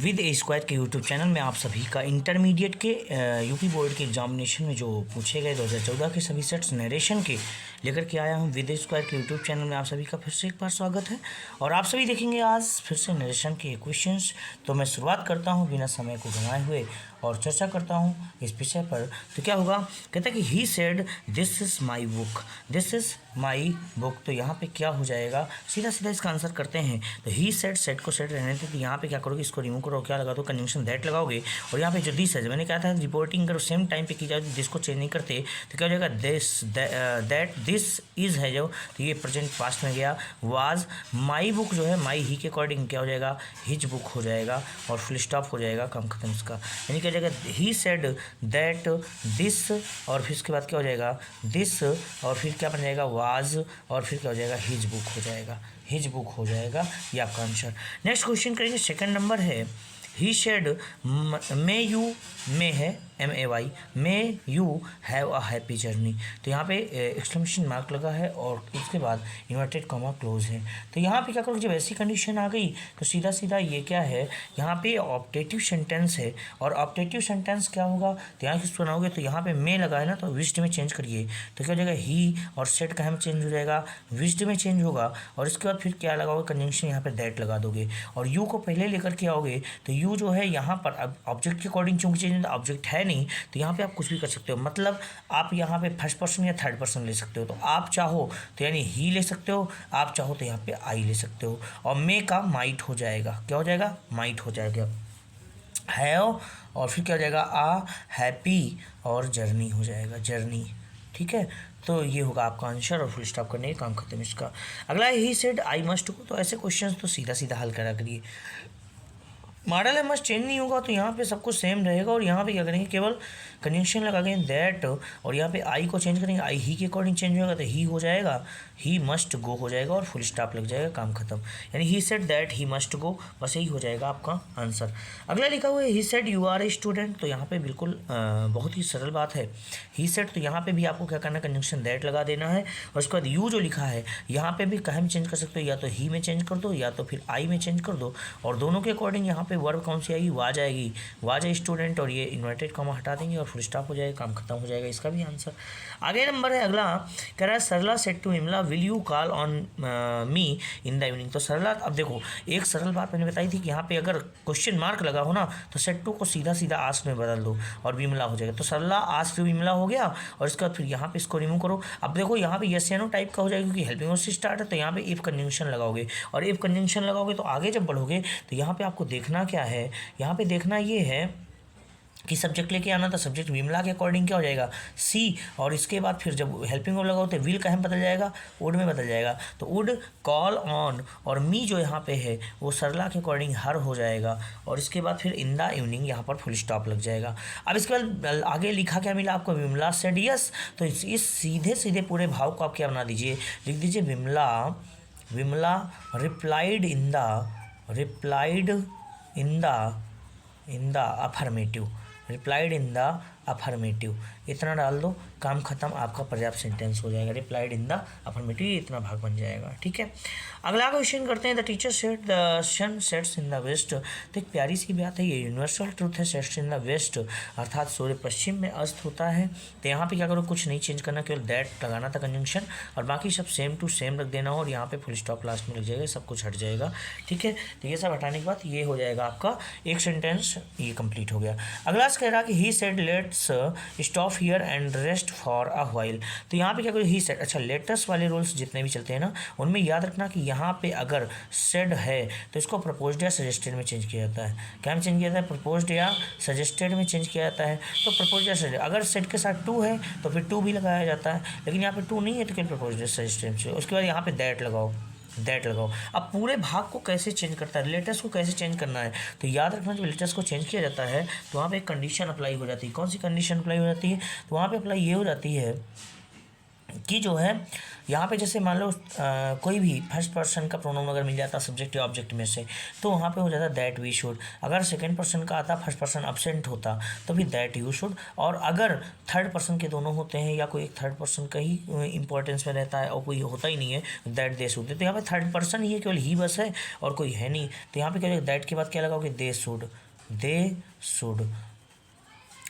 With A square के YouTube channel में आप सभी का इंटरमीडिएट के यूपी बोर्ड के एग्जामिनेशन में जो पूछे गए 2014 के सभी सेट्स नरेशन के लेकर के आया हूं। विद ए स्क्वायर के यूट्यूब चैनल में आप सभी का फिर से एक बार स्वागत है और आप सभी देखेंगे आज फिर से नरेशन के क्वेश्चंस। तो मैं शुरुआत करता हूं बिना समय को गंवाए हुए और चर्चा करता हूं इस विषय पर। तो क्या होगा, कहता है कि he said this is my book, this is my book. तो यहाँ पे क्या हो जाएगा, सीधा सीधा इसका आंसर करते हैं। तो ही सेड, सेट को सेट रहने थे, तो यहाँ पे क्या करोगे, इसको रिमूव करो, क्या लगा दो, कंजंक्शन दैट लगाओगे। और यहाँ पे जो दिस है, मैंने कहा था रिपोर्टिंग करो सेम टाइम पे की जाए, दिस को चेंज नहीं करते तो क्या हो जाएगा, दिस दैट दिस इज़ है जो, तो ये प्रेजेंट पास्ट में गया। वाज माई बुक जो है, माई ही के अकॉर्डिंग क्या हो जाएगा, हिज बुक हो जाएगा और फुल स्टॉप हो जाएगा, काम खत्म इसका। यानी क्या हो जाएगा, ही सेड दैट दिस और फिर इसके बाद क्या हो जाएगा, दिस और फिर क्या बन जाएगा, वाज और फिर क्या हो जाएगा, हिज बुक हो जाएगा, हिज बुक हो जाएगा। ये आपका आंसर। नेक्स्ट क्वेश्चन करेंगे, सेकंड नंबर है ही शेड मे यू, मे है MAY, may you have a happy journey. तो यहाँ पे एक्सक्लेमेशन मार्क लगा है और इसके बाद इन्वर्टेड कॉमा क्लोज है। तो यहाँ पे क्या करो, जब ऐसी कंडीशन आ गई तो सीधा सीधा ये क्या है, यहाँ पे ऑब्जेक्टिव सेंटेंस है और ऑब्जेक्टिव सेंटेंस क्या होगा, तो यहाँ किस बनाओगे, तो यहाँ पे मे लगा है ना, तो विश्ड में चेंज करिए। तो क्या हो जाएगा, ही और सेट का हम चेंज हो जाएगा, विश्ड में चेंज होगा और इसके बाद फिर क्या लगाओगे, कंजंक्शन यहाँ पे दैट लगा दोगे और यू को पहले लेकर के आओगे। तो यू जो है यहाँ पर अब ऑब्जेक्ट के अकॉर्डिंग चूंकि चेंज ऑब्जेक्ट है नहीं, तो यहाँ पे आप कुछ भी कर सकते हो। मतलब आप यहाँ पे फर्स्ट पर्सन या थर्ड पर्सन ले सकते हो। तो आप चाहो तो यानी ही ले सकते हो, आप चाहो तो यहाँ पे आई ले सकते हो और मे का माइट हो जाएगा, क्या हो जाएगा, माइट हो जाएगा। हैव और फिर क्या हो जाएगा, आ हैप्पी और जर्नी हो जाएगा, जर्नी। ठीक है, तो ये होगा आपका आंसर और फुल स्टॉप करने का काम खत्म इसका। अगला है he said I must go. तो ऐसे क्वेश्चंस तो सीधा सीधा हल करा करिए। मॉडल है मस्ट चेंज नहीं होगा तो यहाँ पे सब कुछ सेम रहेगा और यहाँ पे क्या करेंगे, केवल कंजंक्शन लगा देंगे दैट और यहाँ पे आई को चेंज करेंगे, आई ही के अकॉर्डिंग चेंज होगा तो ही हो जाएगा, ही मस्ट गो हो जाएगा और फुल स्टॉप लग जाएगा, काम खत्म। यानी he said that he must go, बस यही हो जाएगा आपका आंसर। अगला लिखा हुआ है he said you are a student. तो यहाँ पे बिल्कुल बहुत ही सरल बात है। ही सेड, तो यहाँ पे भी आपको क्या करना है, कंजंक्शन दैट लगा देना है और उसके बाद यू जो लिखा है यहाँ पे भी कहाँ में चेंज कर सकते हो, या तो ही में चेंज कर दो या तो फिर आई में चेंज कर दो और दोनों के अकॉर्डिंग यहाँ पे वर्ब कौन सी आएगी, वाज आएगी, वाज ए स्टूडेंट और ये इन्वर्टेड कॉमा हटा देंगे और फुल स्टॉप हो जाएगा, काम खत्म हो जाएगा, इसका भी आंसर। आगे नंबर है अगला, कह रहा है Sarla said to Vimla will you call on me in the evening. तो सरला, अब देखो एक सरल बात मैंने बताई थी कि यहाँ पे अगर क्वेश्चन मार्क लगा हो ना तो सेड टू को सीधा सीधा आस्क में बदल दो और विमला हो जाएगा। तो सरला आस्क विमला हो गया और इसके बाद फिर यहाँ पे इसको रिमूव करो। अब देखो यहाँ पे यस या नो टाइप का हो जाएगा क्योंकि हेल्पिंग वर्ब से स्टार्ट है, तो यहाँ पे इफ कंजंक्शन लगाओगे और इफ कंजंक्शन लगाओगे तो आगे जब बढ़ोगे तो यहाँ पे आपको देखना क्या है, यहाँ पे देखना ये है कि सब्जेक्ट लेके आना था, सब्जेक्ट विमला के अकॉर्डिंग क्या हो जाएगा, सी और इसके बाद फिर जब हेल्पिंग वर्ब लगाओ तो विल का हम बदल जाएगा, वुड में बदल जाएगा। तो वुड कॉल ऑन और मी जो यहाँ पे है वो सरला के अकॉर्डिंग हर हो जाएगा और इसके बाद फिर इन द इवनिंग यहाँ पर फुल स्टॉप लग जाएगा। अब इसके बाद आगे लिखा क्या मिला आपको, विमला सेड यस। तो इस सीधे सीधे पूरे भाव को आप क्या बना दीजिए, लिख दीजिए Vimla, Vimla replied in the affirmative, replied in the affirmative, इतना डाल दो, काम खत्म, आपका पर्याप्त सेंटेंस हो जाएगा। रिप्लाइड इन द अफर्मेटिव, इतना भाग बन जाएगा। ठीक है, अगला क्वेश्चन करते हैं। The teacher said the sun sets in the west. तो एक प्यारी सी बात है, ये यूनिवर्सल ट्रूथ है, सेट्स इन द वेस्ट अर्थात सूर्य पश्चिम में अस्त होता है। तो यहाँ पे क्या करो, कुछ नहीं चेंज करना, केवल दैट लगाना था कंजंक्शन और बाकी सब सेम टू सेम रख देना और यहाँ पे फुल स्टॉप लास्ट में लग जाएगा, सब कुछ हट जाएगा। ठीक है, तो ये सब हटाने के बाद ये हो जाएगा आपका एक सेंटेंस, ये कंप्लीट हो गया। अगला कह रहा कि he said let's stop here and rest for a while. तो यहाँ पे क्या करो, ही सेड, अच्छा लेटर्स वाले रूल्स जितने भी चलते हैं ना उनमें याद रखना कि यहाँ पे अगर सेड है तो इसको प्रपोज्ड या सजेस्टेड में चेंज किया जाता है। क्या में चेंज किया जाता है, प्रपोज्ड या सजेस्टेड में चेंज किया जाता है। तो प्रपोज्ड या सजेस्टेड, अगर सेड के साथ टू है तो फिर टू भी लगाया जाता है, लेकिन यहाँ पे टू नहीं है तो क्या प्रपोज्ड या सजेस्टेड से। उसके बाद यहाँ पे दैट लगाओ, दैट लगाओ। अब पूरे भाग को कैसे चेंज करता है, लेटर्स को कैसे चेंज करना है, तो याद रखना जब लेटर्स को चेंज किया जाता है तो वहाँ पे एक कंडीशन अप्लाई हो जाती है। कौन सी कंडीशन अप्लाई हो जाती है, तो वहाँ पे अप्लाई ये हो जाती है कि जो है यहाँ पे जैसे मान लो कोई भी फर्स्ट पर्सन का प्रोनाउन अगर मिल जाता सब्जेक्ट या ऑब्जेक्ट में से तो वहाँ पे हो जाता दैट वी शुड। अगर सेकंड पर्सन का आता फर्स्ट पर्सन अब्सेंट होता तो फिर दैट यू शुड। और अगर थर्ड पर्सन के दोनों होते हैं या कोई एक थर्ड पर्सन का ही इंपॉर्टेंस में रहता है और कोई होता ही नहीं है दैट दे शुड। तो यहाँ पे थर्ड पर्सन ही है, केवल ही बस है और कोई है नहीं। तो यहाँ पे क्या दैट के बाद क्या लगाओगे दे शुड, दे शुड।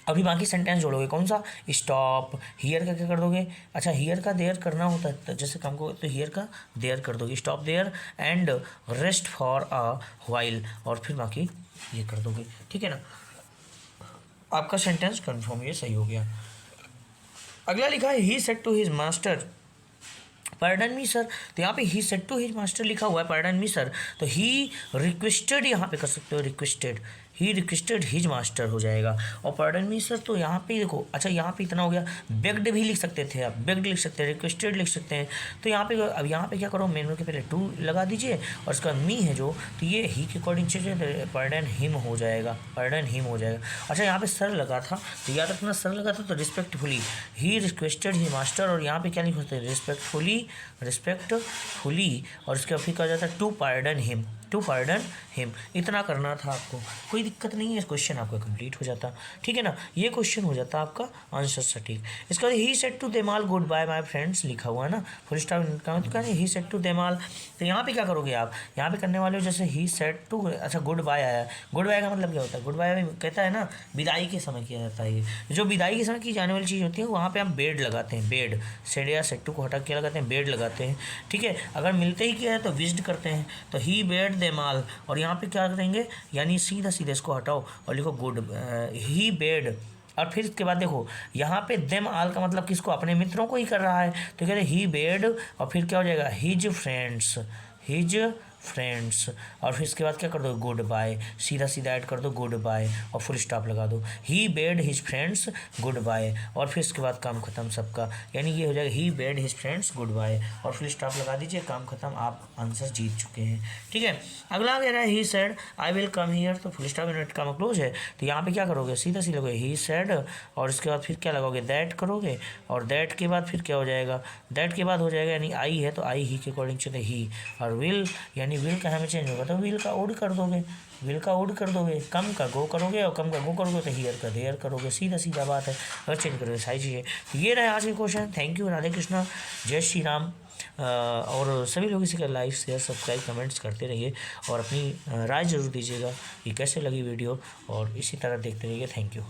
अभी बाकी सेंटेंस जोड़ोगे कौन सा, स्टॉप। हियर का क्या कर दोगे, अच्छा हियर का देयर करना होता है तो जैसे काम को तो हियर का देयर कर दोगे, stop there and rest for a while, और फिर बाकी ये कर दोगे। ठीक है ना, आपका सेंटेंस कन्फर्म ये सही हो गया। अगला लिखा है he said to his master pardon me sir. तो यहाँ पे he said to his master लिखा हुआ है पार्डन मी सर, तो ही रिक्वेस्टेड यहाँ पे कर सकते हो requested, he requested his master हो जाएगा। और पार्डन मी सर तो यहाँ पे देखो, अच्छा यहाँ पे इतना हो गया, बेग्ड भी लिख सकते थे आप, बेग्ड लिख सकते हैं, रिक्वेस्टेड लिख सकते हैं। तो यहाँ पे अब यहाँ पे क्या करो, मेनू के पहले टू लगा दीजिए और उसका मी है जो, तो ये ही के अकॉर्डिंग चीज़ पार्डन हिम हो जाएगा, पार्डन हिम हो जाएगा। अच्छा यहाँ पे सर लगा था तो याद रखना सर लगा था तो respectfully, he requested he master, और यहाँ पे क्या लिख सकते हैं रिस्पेक्टफुली, रिस्पेक्टफुली, और उसके फिर कहा जाता है to pardon him, to pardon him. इतना करना था आपको, कोई दिक्कत नहीं है, क्वेश्चन आपका कंप्लीट हो जाता। ठीक है ना, ये क्वेश्चन हो जाता आपका आंसर सटीक। इसका ही said to them all goodbye my friends लिखा हुआ है ना, फुल स्टॉप का मतलब क्या, ही सेड टू देमाल। तो यहाँ पे क्या करोगे आप, यहाँ पे करने वाले हो जैसे ही सेड टू, अच्छा गुड बाय आया, गुड बाय का मतलब क्या होता है, गुड बाय कहता है ना विदाई के समय किया जाता है। ये जो विदाई के समय की जाने वाली चीज़ होती है वहाँ पे हम बेड लगाते हैं, बेड, सेड या सेड टू को हटा के लगाते हैं, बेड लगाते हैं। ठीक है, अगर मिलते ही किया है तो विजिट करते हैं, तो ही बेड देमाल, और यहाँ पे क्या करेंगे यानी सीधा सीधा इसको हटाओ और लिखो गुड, ही बेड। और फिर इसके बाद देखो यहाँ पे देम आल का मतलब किसको, अपने मित्रों को ही कर रहा है, तो कहते हैं ही बेड और फिर क्या हो जाएगा हिज फ्रेंड्स, हिज फ्रेंड्स, और फिर इसके बाद क्या कर दो गुड बाय, सीधा सीधा ऐड कर दो गुड बाय और फुल स्टॉप लगा दो, he bade his friends goodbye, और फिर इसके बाद काम खत्म सबका, यानी ये हो जाएगा he bade his friends goodbye और फुल स्टॉप लगा दीजिए, काम खत्म, आप आंसर जीत चुके हैं। ठीक है, अगला कह रहा है he said I will come here, तो फुल स्टॉप यूनिट का क्लोज है, तो यहाँ पे क्या करोगे सीधा सीधा लगोगे ही सेड, और इसके बाद फिर क्या लगाओगे दैट करोगे, और दैट के बाद फिर क्या हो जाएगा, दैट के बाद हो जाएगा यानी आई है तो आई ही के अकॉर्डिंग चलते ही, और विल यानी विल का हमें चेंज होगा तो विल का उड कर दोगे, विल का उड कर दोगे, कम का गो करोगे और कम का गो करोगे तो हियर का देयर करोगे, सीधा सीधा बात है, अगर चेंज करोगे सारी चीज़ें। तो ये रहे आज के question. Thank you, Radhe Krishna, जय श्री राम। और सभी लोग इसी का लाइक शेयर सब्सक्राइब कमेंट्स करते रहिए और अपनी राय ज़रूर दीजिएगा कि कैसे लगी वीडियो, और इसी तरह देखते रहिए। Thank you.